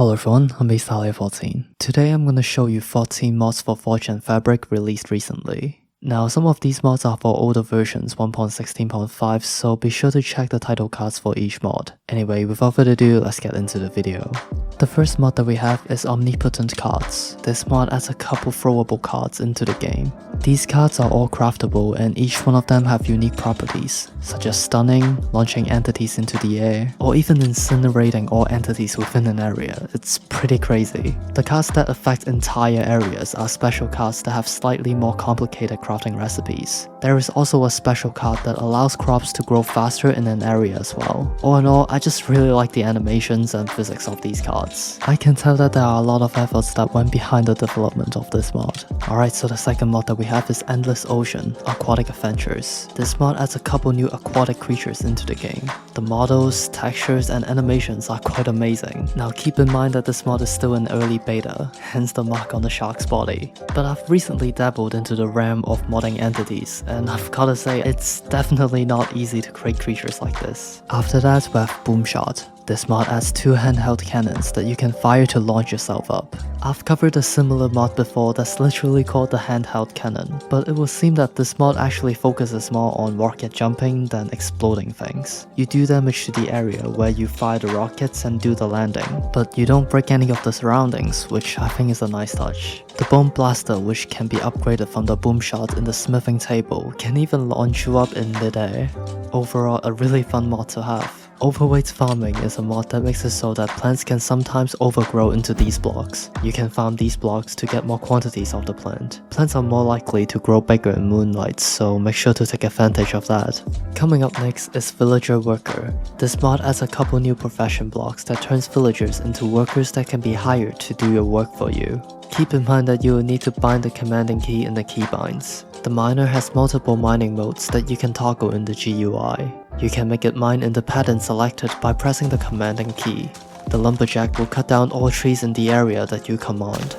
Hello everyone, I'm MrPlague14. Today I'm gonna show you 14 mods for Forge and Fabric released recently. Now some of these mods are for older versions 1.16.5, so be sure to check the title cards for each mod. Anyway, without further ado, let's get into the video. The first mod that we have is Omnipotent Cards. This mod adds a couple throwable cards into the game. These cards are all craftable and each one of them have unique properties, such as stunning, launching entities into the air, or even incinerating all entities within an area. It's pretty crazy. The cards that affect entire areas are special cards that have slightly more complicated crafting recipes. There is also a special card that allows crops to grow faster in an area as well. All in all, I just really like the animations and physics of these cards. I can tell that there are a lot of efforts that went behind the development of this mod. Alright, so the second mod that we have is Endless Ocean, Aquatic Adventures. This mod adds a couple new aquatic creatures into the game. The models, textures, and animations are quite amazing. Now keep in mind that this mod is still in early beta, hence the mark on the shark's body. But I've recently dabbled into the realm of modding entities, and I've gotta say it's definitely not easy to create creatures like this. After that we have Boomshot. This mod adds 2 handheld cannons that you can fire to launch yourself up. I've covered a similar mod before that's literally called the handheld cannon, but it will seem that this mod actually focuses more on rocket jumping than exploding things. You do damage to the area where you fire the rockets and do the landing, but you don't break any of the surroundings, which I think is a nice touch. The Bomb Blaster, which can be upgraded from the Boomshot in the smithing table, can even launch you up in midair. Overall, a really fun mod to have. Overweight Farming is a mod that makes it so that plants can sometimes overgrow into these blocks. You can farm these blocks to get more quantities of the plant. Plants are more likely to grow bigger in moonlight, so make sure to take advantage of that. Coming up next is Villager Worker. This mod adds a couple new profession blocks that turns villagers into workers that can be hired to do your work for you. Keep in mind that you will need to bind the commanding key in the keybinds. The miner has multiple mining modes that you can toggle in the GUI. You can make it mine in the pattern selected by pressing the commanding key. The lumberjack will cut down all trees in the area that you command.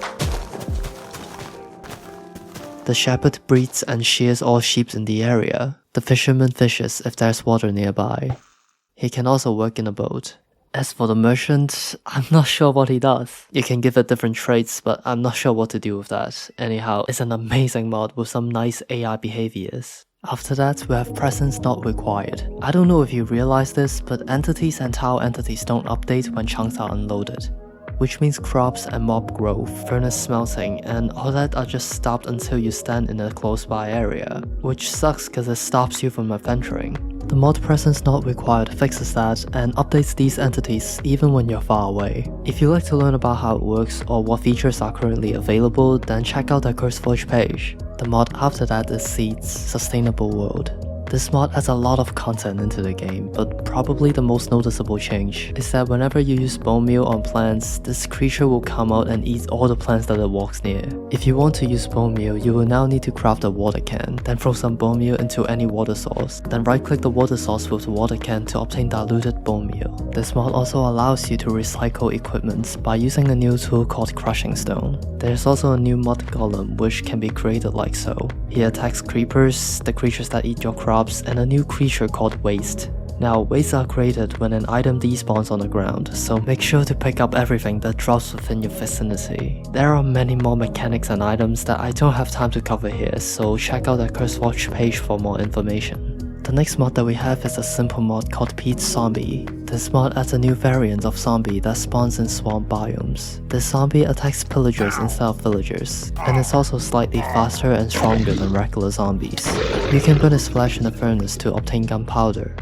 The shepherd breeds and shears all sheep in the area. The fisherman fishes if there's water nearby. He can also work in a boat. As for the merchant, I'm not sure what he does. You can give it different traits, but I'm not sure what to do with that. Anyhow, it's an amazing mod with some nice AI behaviors. After that, we have Presence Not Required. I don't know if you realize this, but entities and tile entities don't update when chunks are unloaded, which means crops and mob growth, furnace smelting, and all that are just stopped until you stand in a close by area, which sucks cause it stops you from adventuring. The mod Presence Not Required fixes that and updates these entities even when you're far away. If you'd like to learn about how it works or what features are currently available, then check out the CurseForge page. The mod after that is Seeds, Sustainable World. This mod adds a lot of content into the game, but probably the most noticeable change is that whenever you use bone meal on plants, this creature will come out and eat all the plants that it walks near. If you want to use bone meal, you will now need to craft a water can, then throw some bone meal into any water source, then right click the water source with the water can to obtain diluted bone meal. This mod also allows you to recycle equipment by using a new tool called Crushing Stone. There's also a new mod golem which can be created like so. He attacks creepers, the creatures that eat your crops, and a new creature called Waste. Now, wastes are created when an item despawns on the ground, so make sure to pick up everything that drops within your vicinity. There are many more mechanics and items that I don't have time to cover here, so check out the CurseForge page for more information. The next mod that we have is a simple mod called Peat Zombie. This mod adds a new variant of zombie that spawns in swamp biomes. This zombie attacks pillagers instead of villagers, and it's also slightly faster and stronger than regular zombies. You can burn its flesh in the furnace to obtain gunpowder.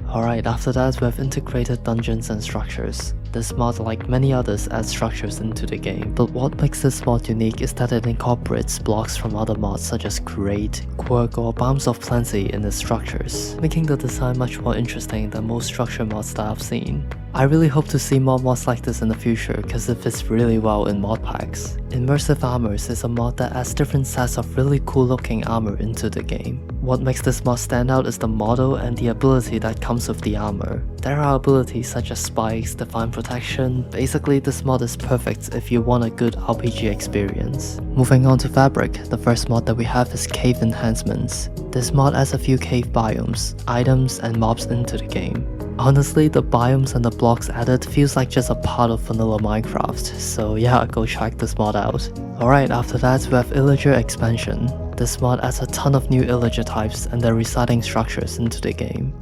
Alright, after that we have integrated dungeons and structures. This mod, like many others, adds structures into the game, but what makes this mod unique is that it incorporates blocks from other mods such as Create, Quirk, or Bombs of Plenty in its structures, making the design much more interesting than most structure mods that I've seen. I really hope to see more mods like this in the future because it fits really well in mod packs. Immersive Armors is a mod that adds different sets of really cool looking armor into the game. What makes this mod stand out is the model and the ability that comes with the armor. There are abilities such as spikes, divine protection. Basically, this mod is perfect if you want a good RPG experience. Moving on to Fabric, the first mod that we have is Cave Enhancements. This mod adds a few cave biomes, items, and mobs into the game. Honestly, the biomes and the blocks added feels like just a part of vanilla Minecraft, so yeah, go check this mod out. Alright, after that we have Illager Expansion. This mod adds a ton of new Illager types and their residing structures into the game.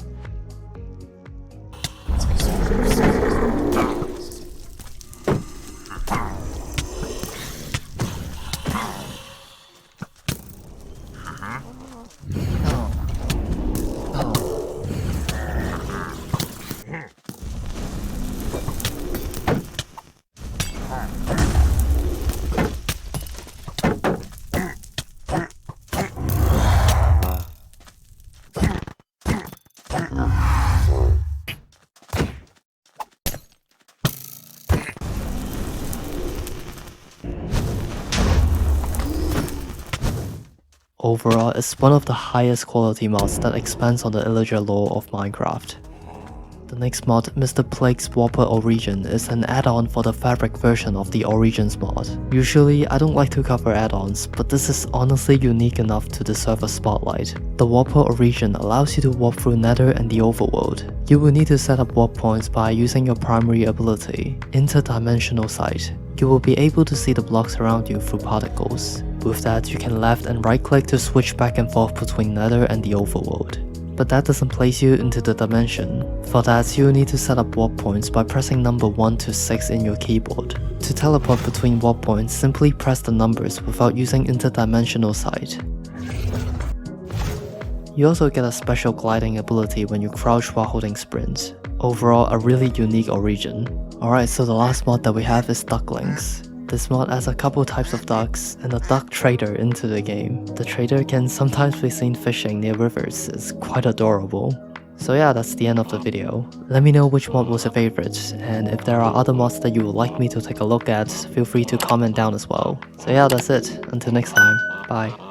Overall, it's one of the highest quality mods that expands on the Illager lore of Minecraft. The next mod, MrPlague's Warper Origin, is an add-on for the fabric version of the Origins mod. Usually, I don't like to cover add-ons, but this is honestly unique enough to deserve a spotlight. The Warper Origin allows you to warp through Nether and the Overworld. You will need to set up warp points by using your primary ability, Interdimensional Sight. You will be able to see the blocks around you through particles. With that, you can left and right click to switch back and forth between Nether and the Overworld. But that doesn't place you into the dimension. For that, you will need to set up warp points by pressing number 1 to 6 in your keyboard. To teleport between warp points, simply press the numbers without using Interdimensional Sight. You also get a special gliding ability when you crouch while holding sprint. Overall, a really unique origin. Alright, so the last mod that we have is Ducklings. This mod adds a couple types of ducks and a duck trader into the game. The trader can sometimes be seen fishing near rivers, it's quite adorable. So yeah, that's the end of the video. Let me know which mod was your favorite, and if there are other mods that you would like me to take a look at, feel free to comment down as well. So yeah, that's it. Until next time, bye.